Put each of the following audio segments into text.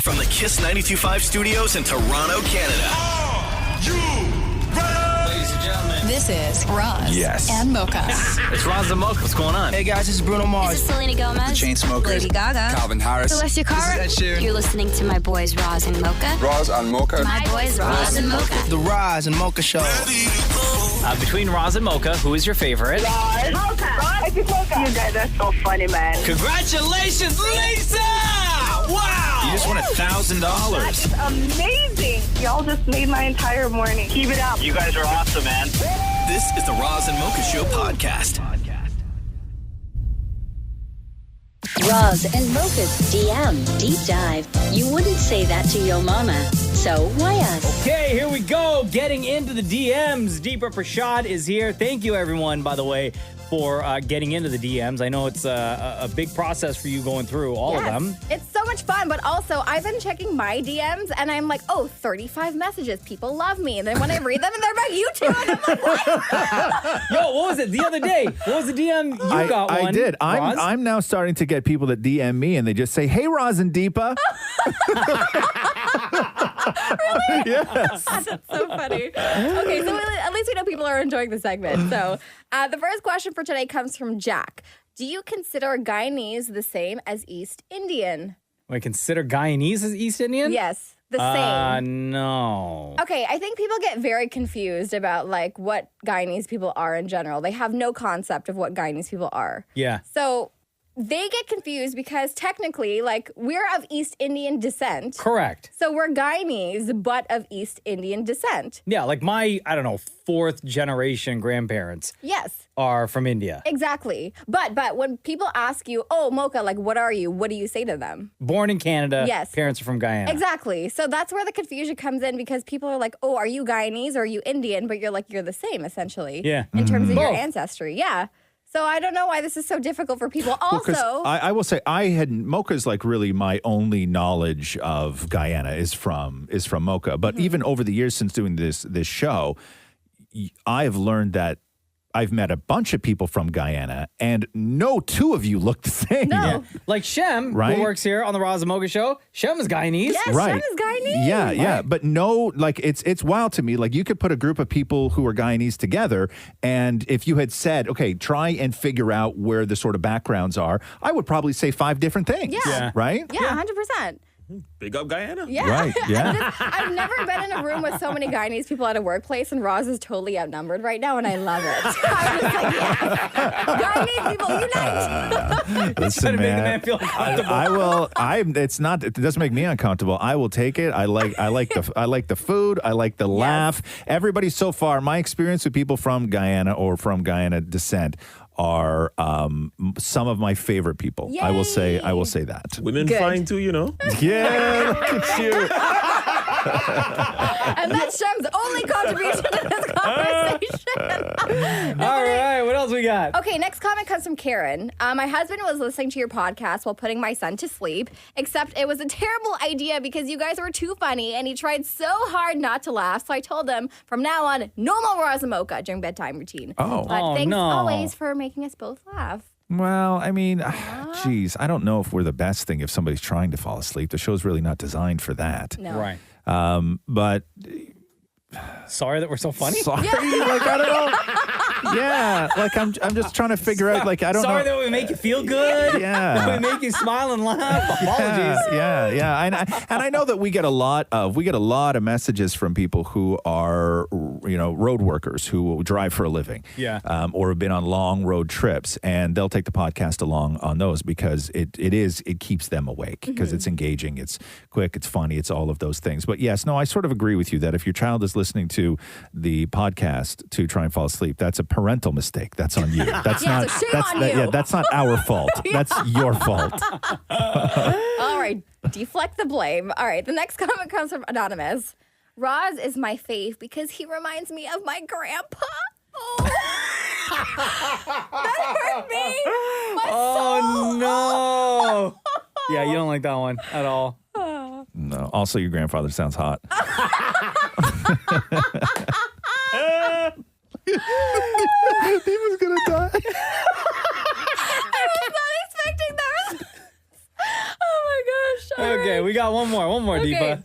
From the Kiss 92.5 studios in Toronto, Canada. Are you ready? Ladies and gentlemen, This is Roz and Mocha. it's Roz Mocha. What's going on? Hey guys, this is Bruno Mars. This is Selena Gomez. Chainsmokers. Lady Gaga. Calvin Harris. Celestia Cara. This is Ed Sheeran. You're listening to my boys Roz and Mocha. Roz and Mocha. My boys Roz and Mocha. The Roz and Mocha Show. Between Roz and Mocha, who is your favorite? Mocha. You guys are so funny, man. Congratulations, Lisa! Wow! You just won $1,000. That's amazing. Y'all just made my entire morning. Keep it up. You guys are awesome, man. This is the Roz and Mocha Show podcast. Roz and Mocha's DM Deep Dive. You wouldn't say that to your mama, so why us? Okay, here we go. Getting into the DMs. Deepa Prashad is here. Thank you, everyone, by the way, for getting into the DMs. I know it's a big process for you going through all of them. It's so much fun, but also I've been checking my DMs and I'm like, 35 messages. People love me. And then when I read them and they're about you two, and I'm like, what? Yo, what was it the other day? What was the DM you got one? I did. Roz? I'm now starting to get people that DM me and they just say, "Hey, Roz and Deepa." Really? Yes. That's so funny. Okay, so at least we know people are enjoying the segment. So the first question for today comes from Jack. Do you consider Guyanese the same as East Indian? I consider Guyanese as East Indian? Yes, the same. No. Okay, I think people get very confused about like what Guyanese people are in general. They have no concept of what Guyanese people are. Yeah. So they get confused because technically, like, we're of East Indian descent. Correct. So we're Guyanese, but of East Indian descent. Yeah, like my, I don't know, fourth generation grandparents Yes. are from India. Exactly. But when people ask you, oh, Mocha, like, what are you? What do you say to them? Born in Canada. Yes. Parents are from Guyana. Exactly. So that's where the confusion comes in because people are like, oh, are you Guyanese or are you Indian? But you're like, you're the same, essentially. Yeah. In terms of your Both. ancestry. Yeah. So I don't know why this is so difficult for people. Also, I will say Mocha's like really my only knowledge of Guyana is from Mocha. But even over the years since doing this show, I've learned that I've met a bunch of people from Guyana, and no two of you look the same. No. Yeah. Like Shem, Right? who works here on the Roz and Mocha Show. Shem is Guyanese. yes, Right. Shem is Guyanese. Yeah. But no, like it's wild to me. Like you could put a group of people who are Guyanese together, and if you had said, okay, try and figure out where the sort of backgrounds are, I would probably say 5 different things. Yeah. Right? Yeah, 100%. Big up Guyana. Yeah. Right, yeah. I've never been in a room with so many Guyanese people at a workplace, and Roz is totally outnumbered right now, and I love it. I'm just like, yes. Guyanese people, unite. Listen, Trying to make the man, man feel uncomfortable. I will. It doesn't make me uncomfortable. I will take it. I like the food. I like the laugh. Everybody so far, my experience with people from Guyana or from Guyana descent are some of my favorite people. Yay. I will say that. Women Good. fine too, you know. Yeah, look at you. And that's Shem's only contribution to this conversation. All right, what else we got? Okay, next comment comes from Karen. My husband was listening to your podcast while putting my son to sleep, except it was a terrible idea because you guys were too funny and he tried so hard not to laugh. So I told him from now on, no more Roz and Mocha during bedtime routine. Oh. But Oh, thanks no. always for making us both laugh. Well, I mean, geez, I don't know if we're the best thing if somebody's trying to fall asleep. The show's really not designed for that. No. Right. But Sorry that we're so funny. sorry, like I don't know. Yeah, like I'm just trying to figure out. Like I don't Sorry know. that we make you feel good. Yeah. That we make you smile and laugh. Apologies. Yeah. And I know that we get a lot of messages from people who are, road workers who drive for a living. Yeah. Or have been on long road trips, and they'll take the podcast along on those because it keeps them awake because it's engaging, it's quick, it's funny, it's all of those things. But yes, no, I sort of agree with you that if your child is listening to the podcast to try and fall asleep, that's a parental mistake. That's on you. That's Yeah, so shame on you. Yeah, that's not our fault. That's your fault. All right, deflect the blame. All right, the next comment comes from Anonymous. Roz is my fave because he reminds me of my grandpa. Oh. That hurt me. My soul. No. Yeah, you don't like that one at all. No. Also, your grandfather sounds hot. He was gonna die. I was not expecting that. Oh my gosh. Okay, we got one more. Okay. Deepa.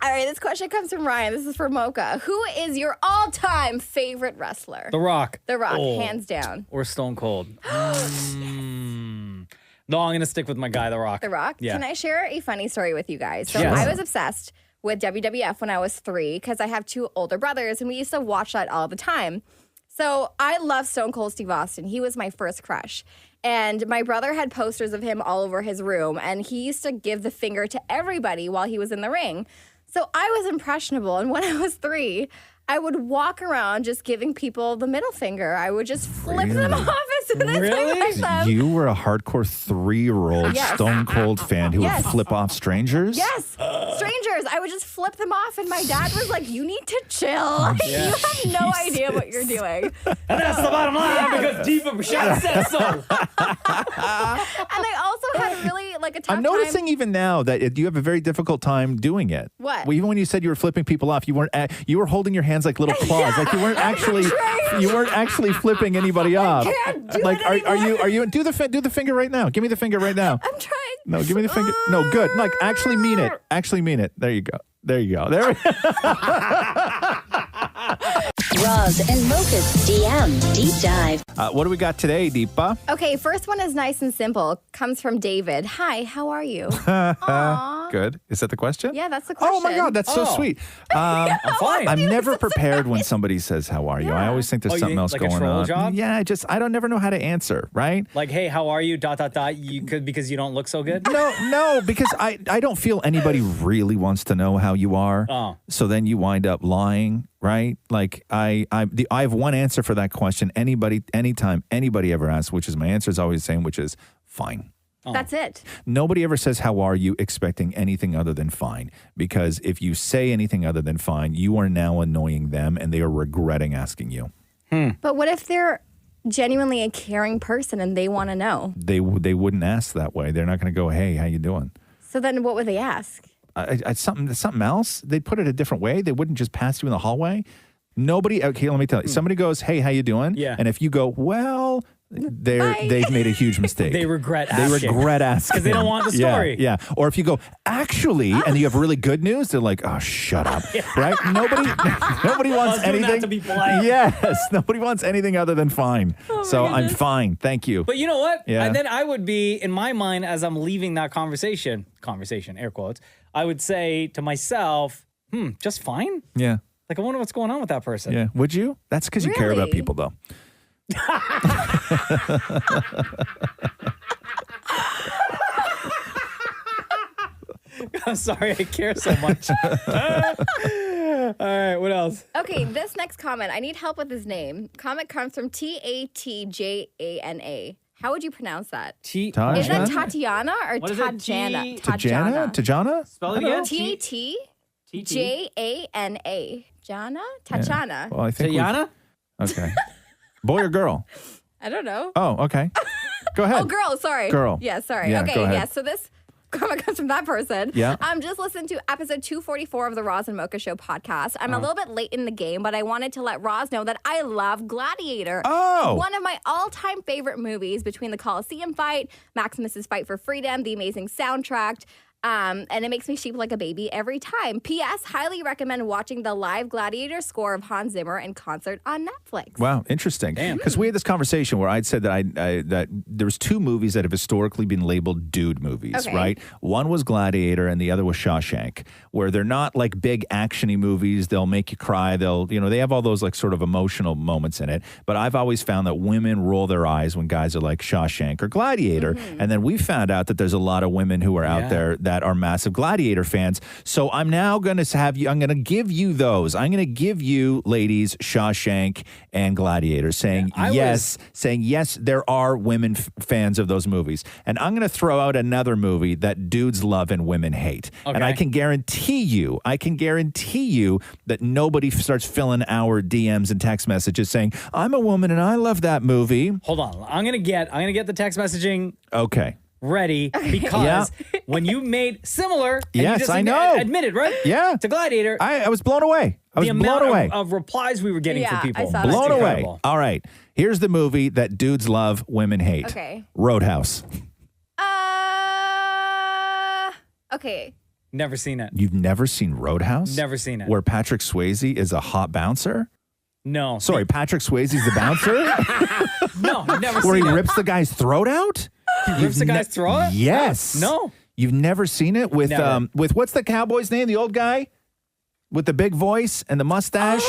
All right, this question comes from Ryan. This is for Mocha. Who is your all-time favorite wrestler? The Rock. The Rock, hands down. Or Stone Cold. No, I'm going to stick with my guy, The Rock. The Rock? Yeah. Can I share a funny story with you guys? So Yes. I was obsessed with WWF when I was 3 because I have 2 older brothers, and we used to watch that all the time. So I love Stone Cold Steve Austin. He was my first crush. And my brother had posters of him all over his room, and he used to give the finger to everybody while he was in the ring. So I was impressionable, and when I was 3, I would walk around just giving people the middle finger. I would just flip them off as soon as I met them. You were a hardcore 3-year-old Yes. Stone Cold fan who Yes. would flip off strangers? Yes, strangers. I would just flip them off, and my dad was like, "You need to chill. You have no idea what you're doing." And that's the bottom line because Deepa Prashad said so. And I also had really like a tough I'm noticing even now that you have a very difficult time doing it. What? Well, even when you said you were flipping people off, you were holding your hands like little claws, like you weren't actually flipping anybody off. can't do like it are you do the finger right now? Give me the finger right now. I'm trying. No, give me the finger. No, good. Like actually mean it. Actually mean it. There you go. There you go. There we go. Roz and Mocha's DM Deep Dive. What do we got today, Deepa? Okay, first one is nice and simple. Comes from David. Hi, how are you? Aw. Good. Is that the question? Yeah, that's the question. Oh my God, that's so sweet. I'm fine. I'm never prepared when somebody says, "How are you?" I always think there's Oh, you something think else like a going troll on. job? Yeah, I don't never know how to answer. Right? Like, hey, how are you? ... You could because you don't look so good. No, because I don't feel anybody really wants to know how you are. Oh. So then you wind up lying, right? Like I have one answer for that question. Anytime anybody ever asks, which is my answer is always the same, which is fine. That's it. Nobody ever says, "How are you?" expecting anything other than fine. Because if you say anything other than fine, you are now annoying them and they are regretting asking you. But what if they're genuinely a caring person and they want to know? They wouldn't ask that way. They're not going to go, "Hey, how you doing?" So then what would they ask? Something else. They'd put it a different way. They wouldn't just pass you in the hallway. Nobody. Okay, let me tell you. Somebody goes, "Hey, how you doing?" Yeah. And if you go, "Well," they've made a huge mistake. They regret asking. Because they don't want the story. Yeah. Or if you go, "Actually," and you have really good news, they're like, "Oh, shut up." Right? Nobody wants doing that anything to be polite. Yes. Nobody wants anything other than fine. So I'm fine. Thank you. But you know what? Yeah. And then I would be, in my mind, as I'm leaving that conversation, air quotes, I would say to myself, just fine? Yeah. Like, I wonder what's going on with that person. Yeah. Would you? That's because you care about Really? people, though. I'm sorry, I care so much. All right, what else? Okay, this next comment, I need help with his name. Comment comes from Tatjana. How would you pronounce that? Is that Tatiana or What is it? Tajana? Tajana? Spell it again. Tatjana. Jana? Tachana. Well, I think Tayana? Okay. Boy or girl? I don't know. Oh, okay. Go ahead. Oh, girl, sorry. Girl. Yeah, sorry. Yeah, okay, go ahead. yeah, so this comment comes from that person. Yeah. Just listened to episode 244 of the Roz and Mocha Show podcast. I'm a little bit late in the game, but I wanted to let Roz know that I love Gladiator. Oh. One of my all-time favorite movies, between the Coliseum fight, Maximus's fight for freedom, the amazing soundtrack. And it makes me sheep like a baby every time. P.S. Highly recommend watching the live Gladiator score of Hans Zimmer in concert on Netflix. Wow, interesting. Because we had this conversation where I'd said that that there's 2 movies that have historically been labeled dude movies, Okay. right? One was Gladiator and the other was Shawshank, where they're not like big actiony movies. They'll make you cry. They have all those like sort of emotional moments in it. But I've always found that women roll their eyes when guys are like Shawshank or Gladiator. Mm-hmm. And then we found out that there's a lot of women who are out there that are massive Gladiator fans. So I'm now going to I'm going to give you those. I'm going to give you, ladies, Shawshank and Gladiator, saying yes, there are women fans of those movies. And I'm going to throw out another movie that dudes love and women hate. Okay. And I can guarantee you that nobody starts filling our DMs and text messages saying, "I'm a woman and I love that movie." Hold on. I'm gonna get the text messaging Okay. ready because when you made similar, and you Yes, just I know. admitted, right? Yeah. To Gladiator. I was blown away. The amount of replies we were getting Yeah, from people. I saw that Blown too. away. Incredible. All right. Here's the movie that dudes love, women hate. Okay. Roadhouse. Okay. Never seen it. You've never seen Roadhouse? Never seen it. Where Patrick Swayze is a hot bouncer? No. Sorry, Patrick Swayze's the bouncer? No, never Where seen he it. rips the guy's throat out? He rips the guy's throat? Yes. No. You've never seen it with Never. with what's the cowboy's name? The old guy with the big voice and the mustache?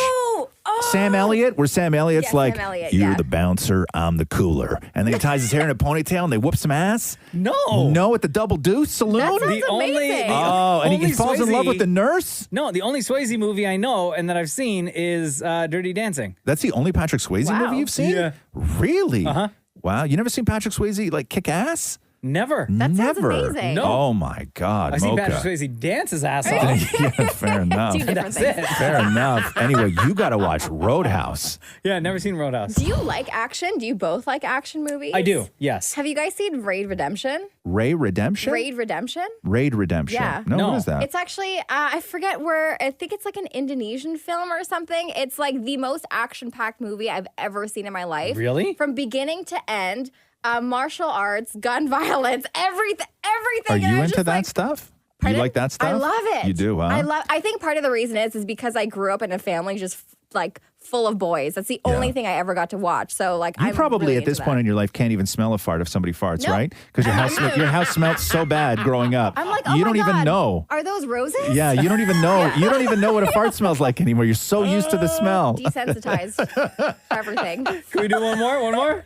Sam Elliott, where Sam Elliott's Yeah, like, Sam Elliott, you're yeah. the bouncer, I'm the cooler. And then he ties his hair in a ponytail and they whoop some ass? No. No, at the Double Deuce Saloon? That sounds The only- amazing. the- Oh, and he Only falls in love Swayze- with the nurse? No, the only Swayze movie I know and that I've seen is Dirty Dancing. That's the only Patrick Swayze Wow. movie you've seen? Yeah. Really? Uh-huh. Wow. You never seen Patrick Swayze like kick ass? Never. That sounds Never. amazing. No. Oh my God, I've seen Mocha. Patrick Swayze dance his ass off. Yeah, fair enough. Two different That's things. it. Fair enough. Anyway, you got to watch Roadhouse. Yeah, never seen Roadhouse. Do you like action? Do you both like action movies? I do, yes. Have you guys seen Raid Redemption? Ray Redemption? Raid Redemption? Raid Redemption. Yeah. No, No. what is that? It's actually, I forget where, I think it's like an Indonesian film or something. It's like the most action-packed movie I've ever seen in my life. Really? From beginning to end, martial arts, gun violence, everything. Are And I you was into just that like, stuff? pardon? You like that stuff? I love it. You do, huh? I think part of the reason is because I grew up in a family just like full of boys. That's the only thing I ever got to watch. So like, You I'm probably really at this into point that. in your life can't even smell a fart if somebody farts, No. right? Because your house smelled so bad growing up. I'm like, oh you my don't God, even know. Are those roses? Yeah, you don't even know. You don't even know what a fart smells like anymore. You're so used to the smell. Desensitized for everything. Can we do one more? One more?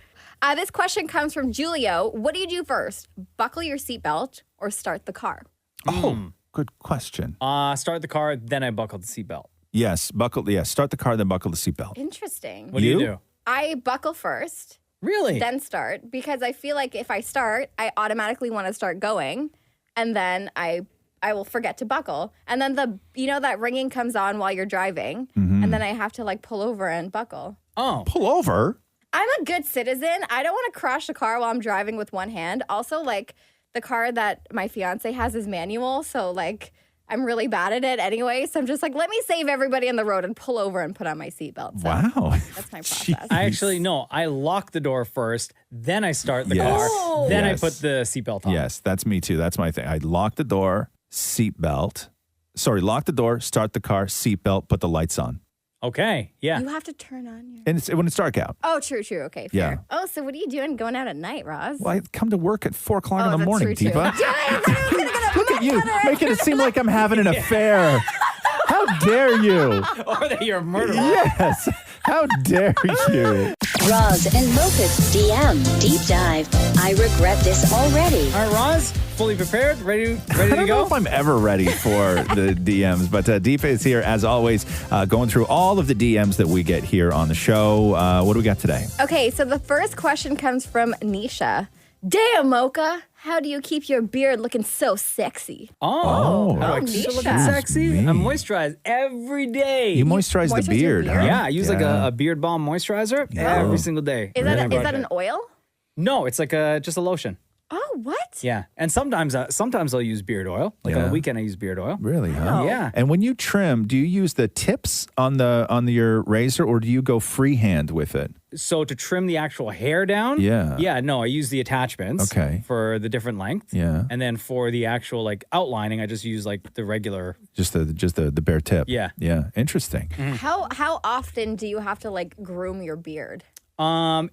This question comes from Julio. What do you do first? Buckle your seatbelt or start the car? Oh, good question. Start the car, then I buckle the seatbelt. Yes, start the car, then buckle the seatbelt. Interesting. What do you do? I buckle first, Really? then start, because I feel like if I start, I automatically want to start going, and then I will forget to buckle. And then that ringing comes on while you're driving, and then I have to like pull over and buckle. Oh. Pull over? I'm a good citizen. I don't want to crash the car while I'm driving with one hand. Also, like, the car that my fiance has is manual, so like I'm really bad at it anyway. So I'm just like, let me save everybody on the road and pull over and put on my seatbelt. So Wow. that's my process. I actually, no, I lock the door first, then I start the Yes. car, then Yes. I put the seatbelt on. Yes, that's me too. That's my thing. I lock the door, seatbelt. Sorry, lock the door, start the car, seatbelt, put the lights on. Okay, yeah. You have to turn on your. And it's when it's dark out. Oh, true. Okay, fair. Yeah. Oh, so what are you doing going out at night, Roz? Well, I come to work at 4 o'clock in the that's morning, true, too. Diva. Damn it, Look at you, making it seem like I'm having an affair. How dare you? Or that you're a murderer. Yes. How dare you? Roz and Mocha's DM Deep Dive. I regret this already. All right, Roz, fully prepared, ready I to don't know go? if I'm ever ready for the DMs, but Deepa is here as always, going through all of the DMs that we get here on the show. What do we got today? Okay, so the first question comes from Nisha. Damn, Mocha, how do you keep your beard looking so sexy? Oh, Oh, I keep it looking Nisha. sexy. Me. I moisturize every day. You moisturize the Moisturize your beard, beard? huh? Yeah, I use like Yeah. a beard balm moisturizer Yeah. every single day. Is that an oil? No, it's like just a lotion. Oh, what? Yeah, and sometimes I'll use beard oil. Like on Yeah. the weekend, I use beard oil. Really, huh? Yeah. And when you trim, do you use the tips on your razor, or do you go freehand with it? So to trim the actual hair down, Yeah. no, I use the attachments, Okay. for the different length, Yeah. and then for the actual like outlining, I just use like the regular. Just the bare tip. Yeah. Yeah. Interesting. How often do you have to like groom your beard?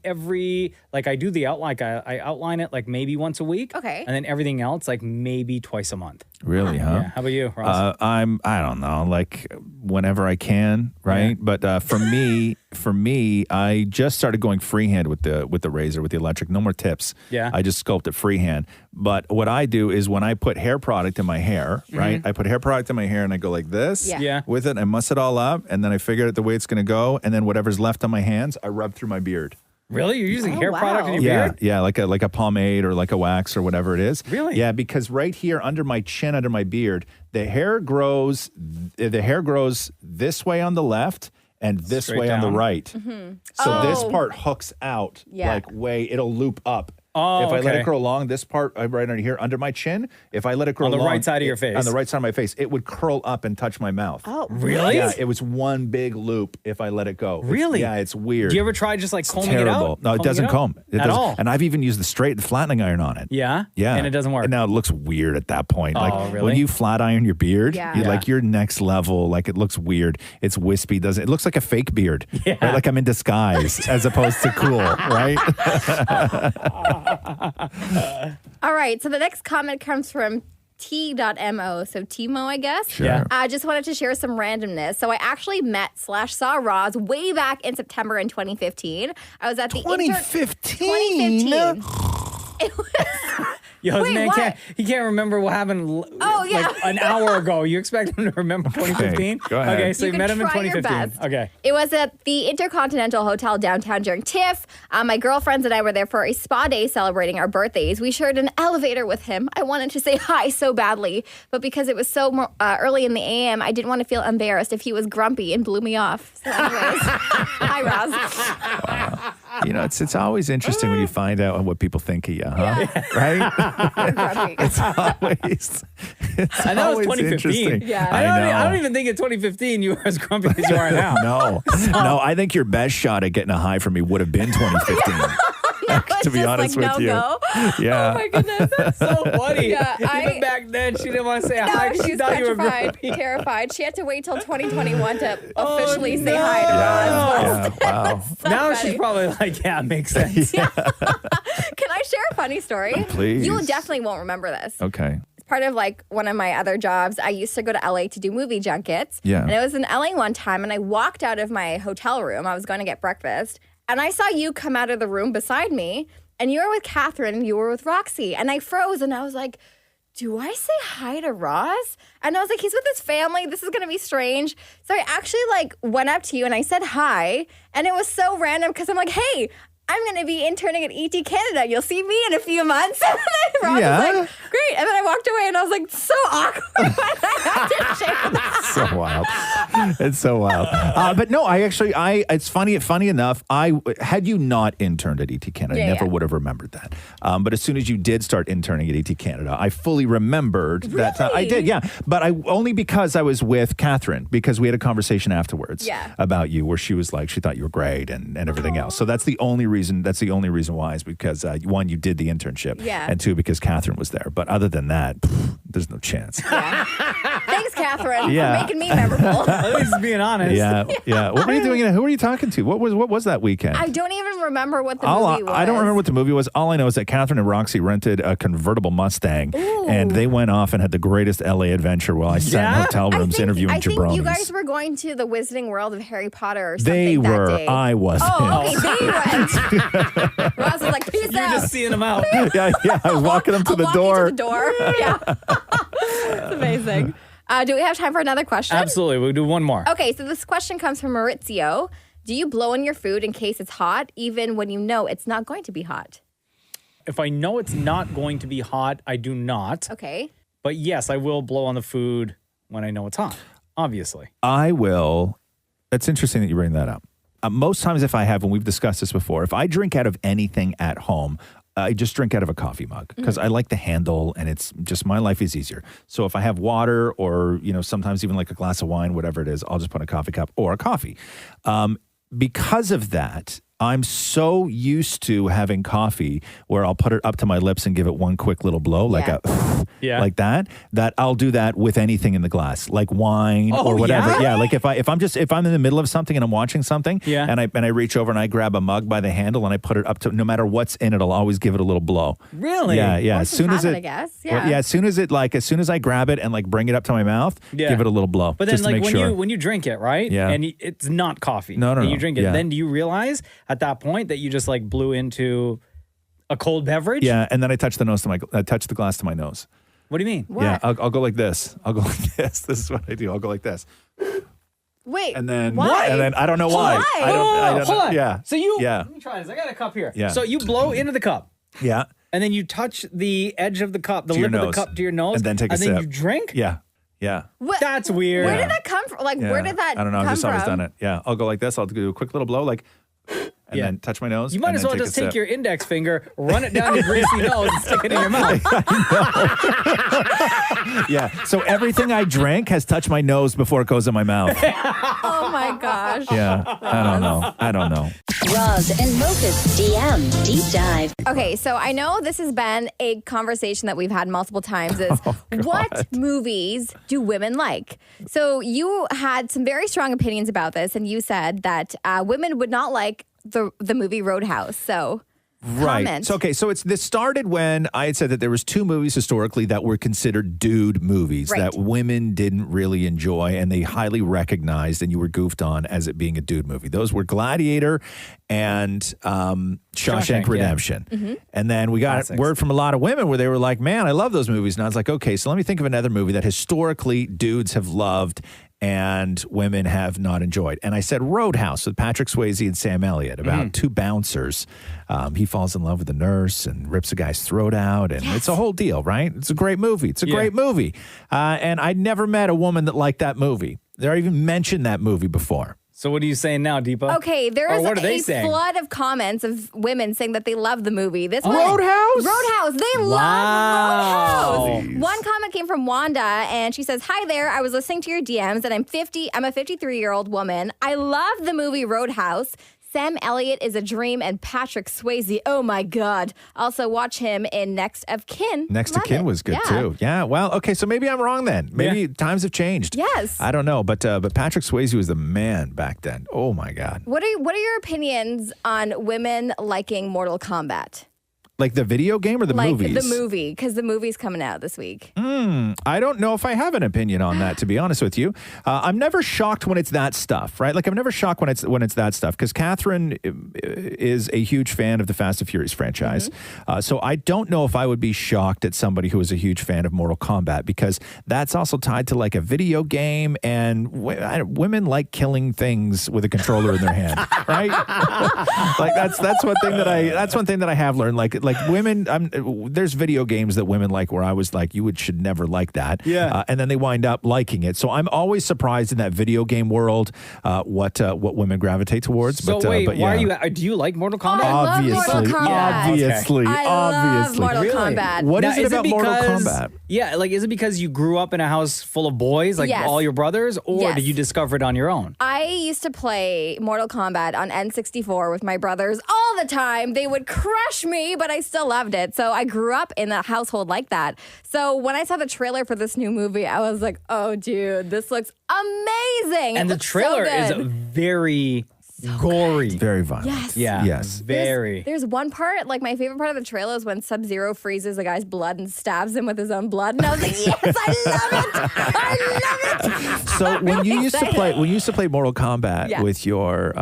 Every like I do the outline, I outline it like maybe once a week, Okay. and then everything else like maybe twice a month. Really, huh? Yeah. How about you, Ross? I don't know, like whenever I can, right? But for me, I just started going freehand with the razor, with the electric. No more tips. Yeah. I just sculpt it freehand. But what I do is when I put hair product in my hair, right? I put hair product in my hair and I go like this Yeah. with it. I muss it all up, and then I figure out the way it's going to go, and then whatever's left on my hands, I rub through my beard. Really, you're using Oh, hair product in your Yeah, beard? yeah, like a pomade or like a wax or whatever it is. Really? Yeah, because right here under my chin, under my beard, the hair grows this way on the left and this Straight way on the down. right. So this Oh. part hooks out Yeah. like way, it'll loop up Oh, If I let okay. it grow long, this part right under here, under my chin, if I let it grow On the long, right side of your face. on the right side of my face, it would curl up and touch my mouth. Oh, Really? Yeah, it was one big loop if I let it go. Really? Yeah, it's weird. Do you ever try just like combing Terrible. it out? No, it doesn't comb. It At doesn't. all? And I've even used the straight flattening iron on it. Yeah? Yeah. And it doesn't work? And now it looks weird at that point. Oh, Like really? when you flat iron your beard, Yeah. you're Yeah. like you're next level. Like it looks weird. It's wispy. It looks like a fake beard. Yeah. Right? Like I'm in disguise as opposed to cool, right? All right, so the next comment comes from T.mo, so Timo, I guess. Sure. Yeah. I just wanted to share some randomness. So I actually met/saw Roz way back in September in 2015. I was at the 2015. 2015. It was Yo, this Wait, man what? he can't remember what happened Oh, yeah. like an hour ago. You expect him to remember 2015? Go ahead. Okay, so you can met him in try your 2015. best. Okay. It was at the Intercontinental Hotel downtown during TIFF. My girlfriends and I were there for a spa day celebrating our birthdays. We shared an elevator with him. I wanted to say hi so badly, but because it was so early in the AM, I didn't want to feel embarrassed if he was grumpy and blew me off. So anyways, hi, Roz. You know, it's always interesting when you find out what people think of you, huh? Right? Grumpy. It's always. I know always it's 2015. interesting. Yeah. I don't even think in 2015 you were as grumpy as you are now. No, I think your best shot at getting a high from me would have been 2015. It's to be just honest like, with you. no. Yeah. Oh my goodness. That's So funny. Yeah, Even back then, she didn't want to say hi No, because she she was thought you were petrified, grumpy. terrified. She had to wait till 2021 to Oh, officially say no. hi to Roz. Yeah, wow. So Now funny. she's probably like, yeah, makes sense. Can I share a funny story? Please. You definitely won't remember this. Okay. It's part of like one of my other jobs. I used to go to LA to do movie junkets. Yeah. And it was in LA one time, and I walked out of my hotel room. I was going to get breakfast, and I saw you come out of the room beside me, and you were with Catherine, and you were with Roxy. And I froze, and I was like, do I say hi to Roz? And I was like, he's with his family. This is going to be strange. So I actually like went up to you and I said hi. And it was so random because I'm like, hey, I'm going to be interning at ET Canada. You'll see me in a few months. And then Roz was like, great. And then I walked away and I was like, so awkward. I had to share that. So wild. It's so wild. But no, it's funny enough, had you not interned at ET Canada, I never would have remembered that. But as soon as you did start interning at ET Canada, I fully remembered that. I did, yeah. But only because I was with Catherine, because we had a conversation afterwards about you where she was like, she thought you were great and everything else. So that's the only reason why is because one, you did the internship. Yeah. And two, because Catherine was there. But other than that, there's no chance. Thanks, Catherine, Yeah. for making me memorable. At least being honest. Yeah. What were you doing? Who were you talking to? What was that weekend? I don't even remember what the movie was. I don't remember what the movie was. All I know is that Catherine and Roxy rented a convertible Mustang, and they went off and had the greatest LA adventure while I sat in hotel rooms interviewing I think jabronis. you guys were going to the Wizarding World of Harry Potter or something They that were. day. I wasn't. Oh, okay, they went. Roz was like, peace You're out. just seeing them out. yeah. I was walking them to the Walking door. to the door. Yeah. It's amazing. Do we have time for another question? Absolutely. We'll do one more. Okay, so this question comes from Maurizio. Do you blow on your food in case it's hot, even when you know it's not going to be hot? If I know it's not going to be hot, I do not. Okay. But yes, I will blow on the food when I know it's hot, obviously. I will. It's interesting that you bring that up. Most times if I have, and we've discussed this before, if I drink out of anything at home, I just drink out of a coffee mug because I like the handle and it's just, my life is easier. So if I have water or, sometimes even like a glass of wine, whatever it is, I'll just put in a coffee cup or a coffee. Because of that, I'm so used to having coffee where I'll put it up to my lips and give it one quick little blow, like like that I'll do that with anything in the glass, like wine or whatever. Yeah, like if I'm in the middle of something and I'm watching something, and I reach over and I grab a mug by the handle and I put it up to, no matter what's in it, I'll always give it a little blow. Really? Yeah. Once As soon as you have it, I guess. well, Yeah. as soon as I grab it and like bring it up to my mouth, give it a little blow. But then, just to like make sure. when you drink it, right? Yeah. And it's not coffee. No. And you drink it. Yeah. Then do you realize at that point that you just like blew into a cold beverage? Yeah, and then I touch the glass to my nose. What do you mean? Yeah, I'll go like this. This is what I do. I'll go like this. Wait. And then why? And then I don't know why. Why? I don't Hold on. Yeah. So you. Yeah. Let me try this. I got a cup here. Yeah. So you blow into the cup. Yeah. And then you touch the edge of the cup, the To your lip of nose. the cup to your nose. And then take a And then sip. you drink? Yeah. Yeah. That's weird. Where did that come from? Like, Yeah. where did that I don't know. come I've just always from? done it. Yeah. I'll go like this. I'll do a quick little blow, like, and then touch my nose. You might and as then well just a take sip. your index finger, run it down your greasy nose, and stick it in your mouth. Yeah. So everything I drink has touched my nose before it goes in my mouth. Oh my gosh. Yeah. I don't know. Roz and Mocha's DM Deep Dive. Okay, so I know this has been a conversation that we've had multiple times is what movies do women like? So you had some very strong opinions about this, and you said that women would not like the movie Roadhouse. So Right. comment. So, okay. So this started when I had said that there was two movies historically that were considered dude movies Right. that women didn't really enjoy and they highly recognized and you were goofed on as it being a dude movie. Those were Gladiator and Shawshank Redemption. Mm-hmm. And then we got word from a lot of women where they were like, man, I love those movies. And I was like, okay, so let me think of another movie that historically dudes have loved and women have not enjoyed. And I said Roadhouse with Patrick Swayze and Sam Elliott about two bouncers. He falls in love with a nurse and rips a guy's throat out. And it's a whole deal, right? It's a great movie. It's a great movie. And I'd never met a woman that liked that movie. They even mentioned that movie before. So what are you saying now, Deepa? Okay, there is what are they a saying? flood of comments of women saying that they love the movie. This one, Roadhouse? Roadhouse. They Wow. love Roadhouse. One comment came from Wanda, and she says, "Hi there. I was listening to your DMs, and I'm a 53-year-old woman. I love the movie Roadhouse. Sam Elliott is a dream, and Patrick Swayze, oh my God. Also, watch him in Next of Kin. Next Love to Kin it. was good Yeah. too. Yeah. Well, okay. So maybe I'm wrong then. Maybe times have changed. Yes. I don't know. But Patrick Swayze was the man back then. Oh my God. What are your opinions on women liking Mortal Kombat? Like the video game or the movies? The movie, because the movie's coming out this week. I don't know if I have an opinion on that, to be honest with you. I'm never shocked when it's that stuff, right? Like I'm never shocked when it's that stuff because Catherine is a huge fan of the Fast and Furious franchise. So I don't know if I would be shocked at somebody who is a huge fan of Mortal Kombat because that's also tied to like a video game and women like killing things with a controller in their hand, right? Like that's one thing that I have learned. Like women, there's video games that women like where I was like, you should never like that. Yeah. And then they wind up liking it. So I'm always surprised in that video game world what women gravitate towards. So why are you? Do you like Mortal Kombat? I love Mortal Kombat. Obviously. I love Mortal Kombat. What is Now, it about Mortal Kombat? Yeah, like is it because you grew up in a house full of boys, like Yes. all your brothers, or Yes. did you discover it on your own? I used to play Mortal Kombat on N64 with my brothers all the time. They would crush me, but I still loved it. So I grew up in a household like that. So when I saw the trailer for this new movie, I was like, oh, dude, this looks amazing. And the trailer is very gory. Very violent. Yes. Yeah. Yes. Very. There's one part, like my favorite part of the trailer is when Sub-Zero freezes a guy's blood and stabs him with his own blood. And I was like, yes, I love it. I love it. So when you used to play Mortal Kombat Yeah. with your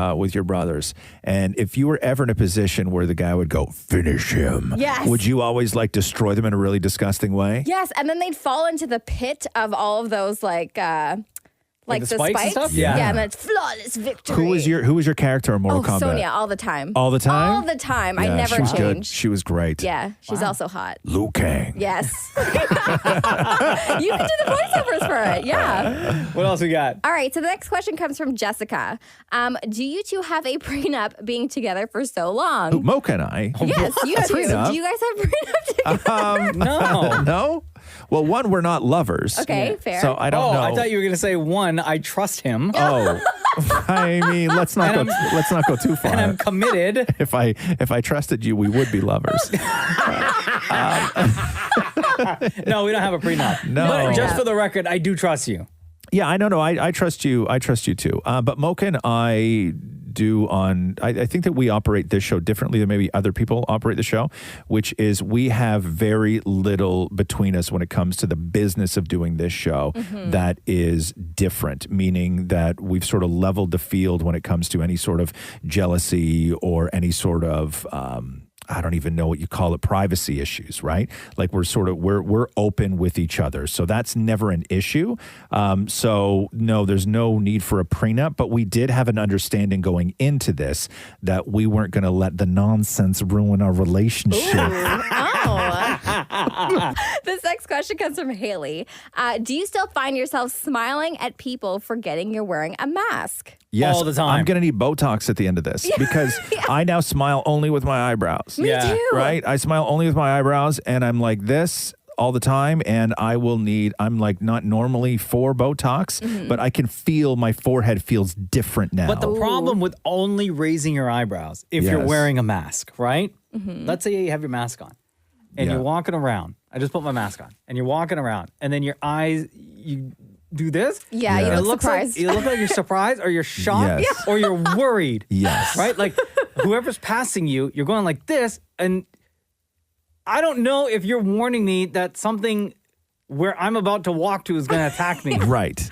brothers, and if you were ever in a position where the guy would go finish him, Yes. would you always like destroy them in a really disgusting way? Yes, and then they'd fall into the pit of all of those like the the spikes and stuff? Yeah. Yeah. And it's flawless victory. Who was your character in Mortal Kombat? Sonya, all the time. All the time? All the time. I Yeah, never she was good. changed. She was great. Yeah, she's also hot. Liu Kang. Yes. You can do the voiceovers for it. Yeah. What else we got? All right. So the next question comes from Jessica. Do you two have a prenup being together for so long? Who, Mocha and I. Yes, you A two. prenup? Do you guys have prenup together? No. No? Well, one, we're not lovers. Okay, fair. So I don't know. I thought you were going to say one, I trust him. Oh, I mean, let's not go too far. And I'm committed. If I trusted you, we would be lovers. No, we don't have a prenup. No. But just for the record, I do trust you. Yeah, I know. I trust you. I trust you too. But Mocha and I do I think that we operate this show differently than maybe other people operate the show, which is we have very little between us when it comes to the business of doing this show that is different, meaning that we've sort of leveled the field when it comes to any sort of jealousy or any sort of I don't even know what you call it, privacy issues, right? Like we're open with each other. So that's never an issue. So no, there's no need for a prenup, but we did have an understanding going into this that we weren't going to let the nonsense ruin our relationship. This next question comes from Haley. Do you still find yourself smiling at people forgetting you're wearing a mask? Yes, all the time. I'm going to need Botox at the end of this because I now smile only with my eyebrows. Me too. Right? I smile only with my eyebrows and I'm like this all the time, and I'm like not normally for Botox, but I can feel my forehead feels different now. But the problem with only raising your eyebrows, if you're wearing a mask, right? Let's say you have your mask on and you're walking around. I just put my mask on and you're walking around and then your eyes, you do this. Yeah, you look surprised. You look like you're surprised or you're shocked or you're worried. Yes. Right? Like whoever's passing you, you're going like this, and I don't know if you're warning me that something where I'm about to walk to is going to attack me. Right.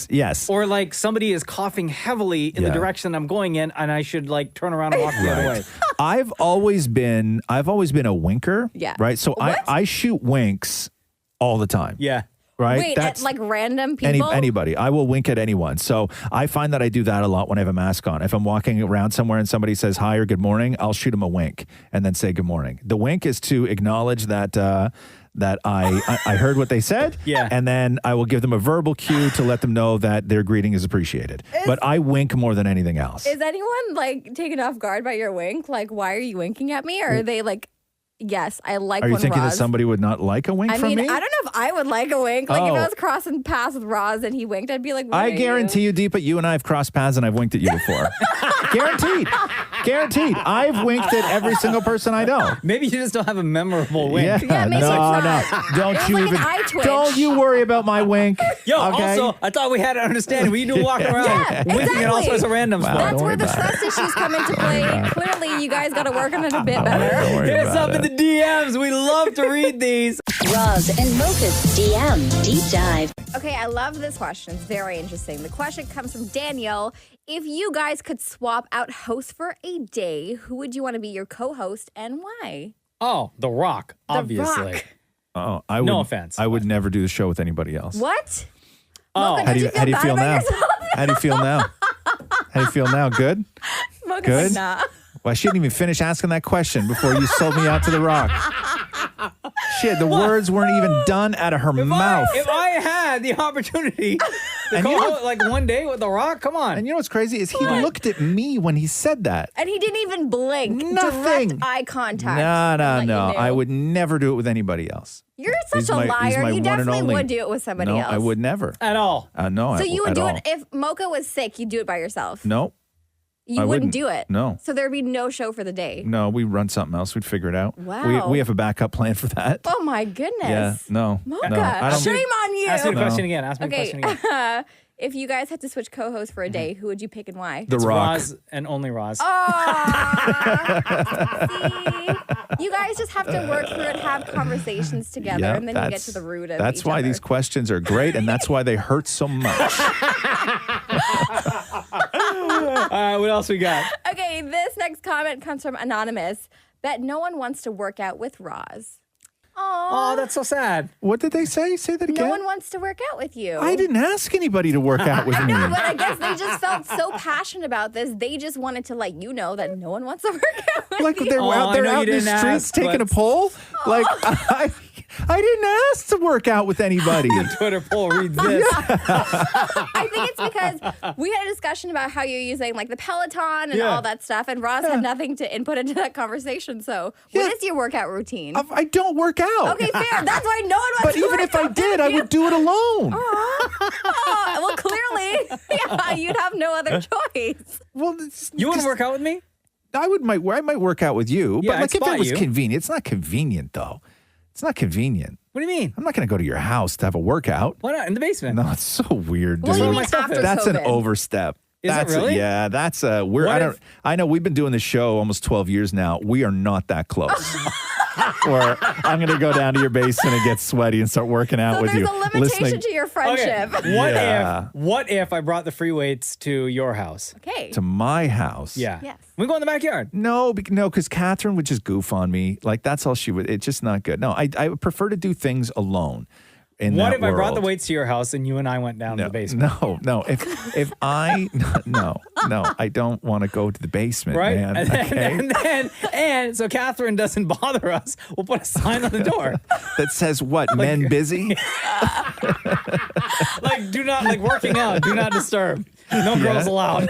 Yes. Or like somebody is coughing heavily in the direction I'm going in, and I should like turn around and walk the other way. I've always been a winker. Yeah. Right. So I shoot winks all the time. Yeah. Right. Wait, at like random people? Anybody. I will wink at anyone. So I find that I do that a lot when I have a mask on. If I'm walking around somewhere and somebody says hi or good morning, I'll shoot them a wink and then say good morning. The wink is to acknowledge that I heard what they said. Yeah. And then I will give them a verbal cue to let them know that their greeting is appreciated. But I wink more than anything else. Is anyone like taken off guard by your wink? Like, why are you winking at me? Or are they like, yes, I like Are when you thinking Roz... that somebody would not like a wink from me? I don't know if I would like a wink. Like, if Oh. I was crossing paths with Roz and he winked, I'd be like, what I are guarantee you, Deepa, you and I have crossed paths and I've winked at you before. Guaranteed. I've winked at every single person I know. Maybe you just don't have a memorable wink. Yeah, maybe no. It Don't was you like an even. eye twitch. Don't you worry about my wink. Yo, okay? also, I thought we had an understanding. We do walking around winking at all sorts of random Wow. stuff. That's Don't where worry the about trust issues come into play. Clearly, you guys got to work on it a bit better. Don't worry Hit us about up in it. the DMs. We love to read these. Roz and Mocha's DM Deep Dive. Okay, I love this question. It's very interesting. The question comes from Daniel. If you guys could swap out hosts for a day, who would you want to be your co-host and why? Oh, The Rock, obviously. Rock. Oh, I would, No offense. I would never do the show with anybody else. What? Oh, Mocha, How do you, don't how do you bad feel about now? yourself? How do you feel now? How do you feel now? Good? Mocha's Good? like, nah. Well, I shouldn't even finish asking that question before you sold me out to The Rock. Shit, the words weren't even done out of her mouth. If I had the opportunity to And you co-host like one day with The Rock, come on. And you know what's crazy is he looked at me when he said that. And he didn't even blink. Nothing. Direct eye contact. No. Let you know. I would never do it with anybody else. You're such He's a my- he's liar. my You one and definitely only. would do it with somebody No, else. I would never. At all. No, So you would at do all. it if Mocha was sick, you'd do it by yourself. No, You I wouldn't wouldn't. do it. No. So there'd be no show for the day. no, we run something else. We'd figure it out. Wow. We have a backup plan for that. Oh my goodness. Yeah, no. Mocha, No, I don't- shame on you. Ask me the No. question again. Ask me the Okay. question again. If you guys had to switch co-hosts for a day, who would you pick and why? The It's Rock. Roz and only Roz. Aw. See? You guys just have to work through it, have conversations together, Yeah, and then you get to the root of That's each why other. these questions are great, and that's why they hurt so much. What else we got? Okay, this next comment comes from Anonymous. Bet no one wants to work out with Roz. Oh, that's so sad. What did they say? Say that again. No one wants to work out with you. I didn't ask anybody to work out with me. No, but I guess they just felt so passionate about this. They just wanted to let you know that no one wants to work out with Like you. they're Oh, out I there know you out in the didn't streets ask, taking a but- poll. Like I didn't ask to work out with anybody. Twitter poll reads this. I think it's because we had a discussion about how you're using like the Peloton and all that stuff, and Roz had nothing to input into that conversation. So, what is your workout routine? I don't work out. Okay, fair. That's why no one wants But to even work if I out did, with I you. would do it alone. Oh, well, clearly, yeah, you'd have no other choice. Well, You want to work out with me? I might work out with you, Yeah, but I'd like if spot it was you. convenient, it's not convenient though. It's not convenient. What do you mean? I'm not going to go to your house to have a workout. Why not? In the basement. No, it's so weird, dude. Well, you Well, mean myself after is. That's an COVID. overstep. Is it That's really? Yeah, that's we're What I don't if- I know we've been doing this show almost 12 years now. We are not that close. Or I'm going to go down to your basement and get sweaty and start working out So with there's you. a limitation to your friendship. Yeah. What if I brought the free weights to your house? Okay. to my house. Yeah. Yes. We go in the backyard. No, because Catherine would just goof on me. Like that's all she would. It's just not good. No, I would prefer to do things alone. in What that if I brought the world. weights to your house and you and I went down to the basement? No. If I no, I don't want to go to the basement, Right? man. And so Catherine doesn't bother us. We'll put a sign on the door. That says what? Men busy? Like, do not, like, working out. Do not disturb. No girls allowed.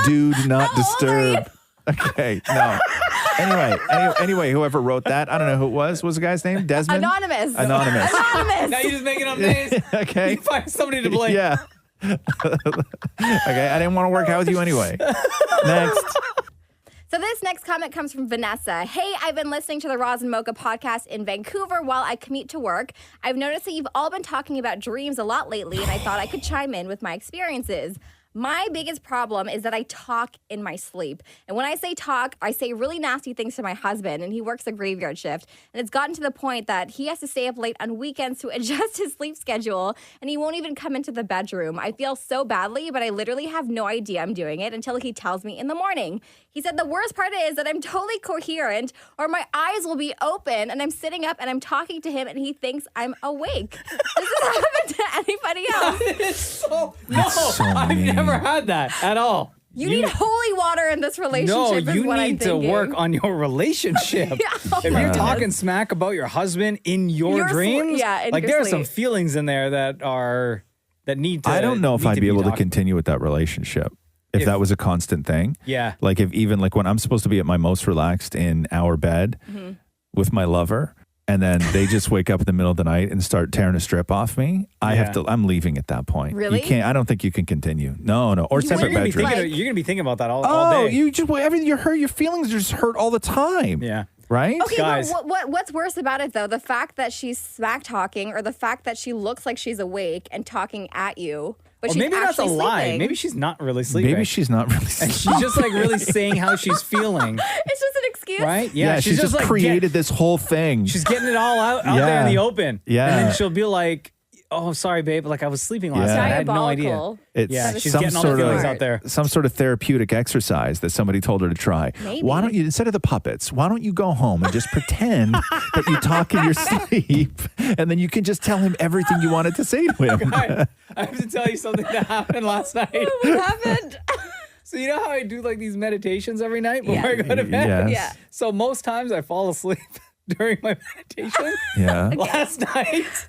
Dude, not disturb. Okay, no. Anyway, whoever wrote that, I don't know who it was. What was the guy's name? Desmond? Anonymous. Now you're just making up names. Okay. You find somebody to blame. Yeah. Okay, I didn't want to work out with you anyway. Next. So this next comment comes from Vanessa. Hey, I've been listening to the Roz and Mocha podcast in Vancouver while I commute to work. I've noticed that you've all been talking about dreams a lot lately, and I thought I could chime in with my experiences. My biggest problem is that I talk in my sleep. And when I say talk, I say really nasty things to my husband, and he works a graveyard shift. And it's gotten to the point that he has to stay up late on weekends to adjust his sleep schedule, and he won't even come into the bedroom. I feel so badly, but I literally have no idea I'm doing it until he tells me in the morning. He said the worst part is that I'm totally coherent, or my eyes will be open, and I'm sitting up and I'm talking to him, and he thinks I'm awake. This has happened to anybody else. I've never had that at all. You need holy water in this relationship. No, is you what I'm need to thinking. work on your relationship. Oh If my you're goodness. talking smack about your husband in your Your dreams, in like your there are some sleep. feelings in there that need to. I don't know if need I'd be able to talked- continue with that relationship. If that was a constant thing. Yeah. Like if even like when I'm supposed to be at my most relaxed in our bed with my lover, and then they just wake up in the middle of the night and start tearing a strip off me, I'm leaving at that point. Really? You can't, I don't think you can continue. No. Or separate You're bedrooms. going to be thinking about that all Oh, day. you just, everything you hurt, your feelings are just hurt all the time. Yeah. Right? Okay, but what's worse about it, though? The fact that she's smack talking, or the fact that she looks like she's awake and talking at you, but Or she's maybe that's a actually lie. sleeping. Maybe she's not really sleeping. Maybe she's not really And she's just like really saying how she's feeling. It's just an excuse. Right? Yeah, she's just like created this whole thing. She's getting it all out there in the open. Yeah. And then she'll be like, oh, sorry, babe. Like I was sleeping last night. I had no idea. Diabolical. It's she's some getting all the sort feelings of out there. some sort of therapeutic exercise that somebody told her to try. Maybe. Why don't you, instead of the puppets, why don't you go home and just pretend that you talk in your sleep, and then you can just tell him everything you wanted to say to him. I have to tell you something that happened last night. What happened? So you know how I do like these meditations every night before I go to bed? Yes. Yeah. So most times I fall asleep during my meditation. Yeah. Last night,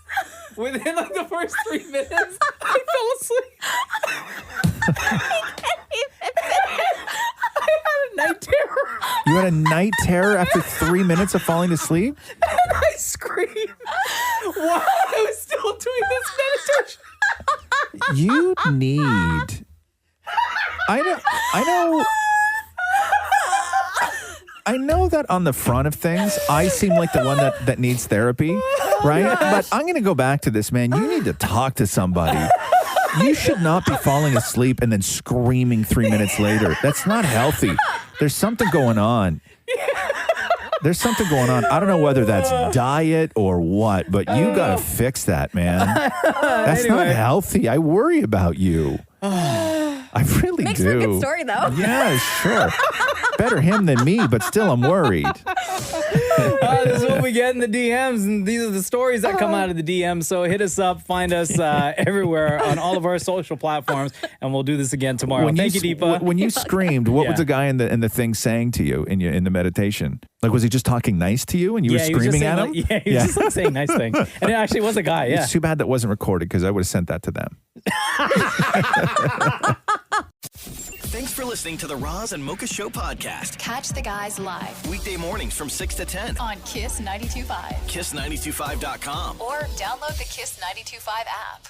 within like the first 3 minutes, I fell asleep. I had a night terror. You had a night terror after 3 minutes of falling asleep? And I screamed while I was still doing this meditation. You need. I know that on the front of things, I seem like the one that needs therapy, right? But I'm going to go back to this, man. You need to talk to somebody. You should not be falling asleep and then screaming 3 minutes later. That's not healthy. There's something going on. There's something going on. I don't know whether that's diet or what, but you got to fix that, man. That's not healthy. I worry about you. I really Makes do. for a good story, though. Yeah, sure. Better him than me, but still I'm worried. This is what we get in the DMs, and these are the stories that come out of the DMs. So hit us up, find us everywhere on all of our social platforms, and we'll do this again tomorrow. Thank you, Deepa. When you screamed, what Yeah. was the guy in the thing saying to you in the meditation? Like, was he just talking nice to you and you were he was just screaming at saying, him? like, he was just like saying nice things. And it actually was a guy, yeah. It's too bad that wasn't recorded because I would have sent that to them. Thanks for listening to the Roz and Mocha Show podcast. Catch the guys live Weekday mornings from 6 to 10. on Kiss 92.5 Kiss925.com. or download the Kiss 92.5 app.